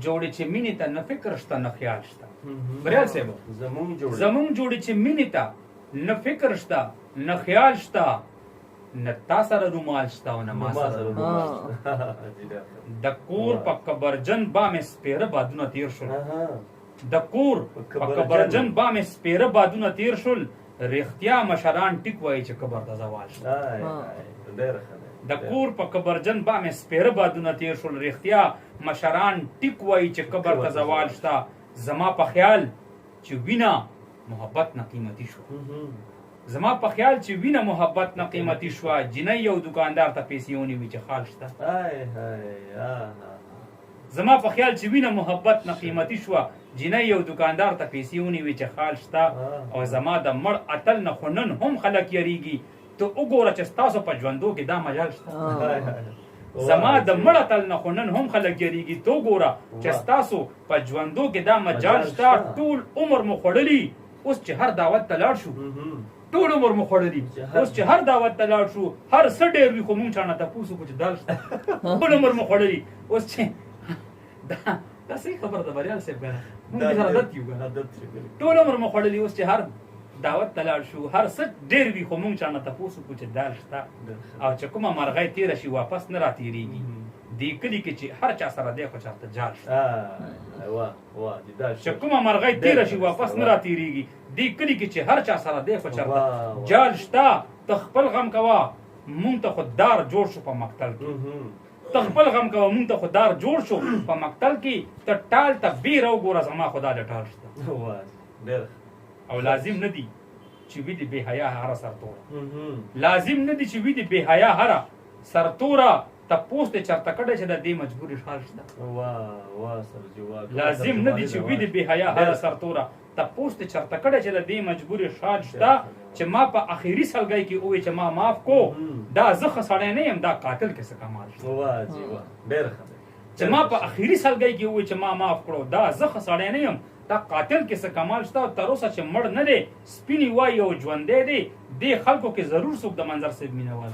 جوړې چې مینې ته نه فکر شته نه خیال شته. بریال صاحب زمونږ جوړې چې مینې ته نه فکر شته نه خیال شته نه تا سره رومال شته او نه ما سره رومال شته. د کور په کبرجن بامې سپېره بادونه تیر شول. د کور په کبرجن بامې سپېره بادونه تیر شول. رښتیا مشران ټیک وایي چې قبر ته زوال شته. د کور په کبرجن بامې سپېره بادونه تیر شول. رښتیا مشران ټیک وایي چې قبر ته زوال شته. زما په خیال چې وینه محبت نه قیمتي شو. زما په خیال چې وینه محبت نه قیمتي شوه. جنۍ یو دکاندار ته پیسې ونیوي چې خال شته. زما په خیال چې وینه محبت نه قیمتي شوه. جنۍ یو دکاندار ته پیسې ونیوي چې خال شته. او زما د مړ اتل نه خو نن هم خلک یریږي. ته وګوره چې ستاسو په ژوندو کې دا مجال شته. زما د مړ اتل نه خو نن هم خلک یریږي. ته وګوره چې ستاسو په ژوندو کې دا مجال شته. ټول عمر مو خوړلي اوس چې هر دعوت ته لاړ شو. ټول عمر مو خوړلي اوس چې هر دعوت ته لاړ شو. هر څه ډېر وي خو مونږ چا نه تپوس وکړو چې دال شته. ټول عمر مو خوړلي اوس چې دا صحیح خبره ده بریال صاحب کنه. مونږ سره عادت یو کنه. ټول عمر مو خوړلي اوس چې هر دعوت ته لاړ شو. هر څه ډېر وي خو مونږ چا نه تپوس وکړو چې دال شته. او چې کومه مرغۍ تېره شي واپس نه راتېرېږي. دې کلي کې چې هر چا سره دی خو چاته جال شته. چې کومه مرغۍ تېره شي واپس نه راتېرېږي. دې کلي کې چې هر چا سره دی خو چاته جال شته. ته خپل غم کوه مونږ ته خو دار جوړ شو په مقتل کې. ته خپل غم کوه مونږ ته خو دار جوړ شو په مقتل کې. ته ټال ته بیره وګوره زما خو دا د ټال شته. او لازم نه دي چې وي د بې حیا هره سرتوره. لازم نه دي چې وي د بې حیا هره سرتوره. تپوس دې چرته کړی چې د دې مجبوري حال شته. لازم نه دي چې وي د بې حیا هره سرتوره. تپوس دې چرته کړی چې د دې مجبوري حال شته. چې ما په اخري سلګۍ کې ووایي چې ما معاف کو. دا زه ښه سړی نه یم دا قاتل کې څه کمال شته. چې ما په اخري سلګۍ کې ووایي چې ما معاف کړو دا زه ښه سړی نه یم دا قاتل کې څه کمال شته. تر اوسه چې مړ نه دی سپینې وایي او ژوندی دی. دې خلکو کې ضرور څوک د منظر صاحب مینه وال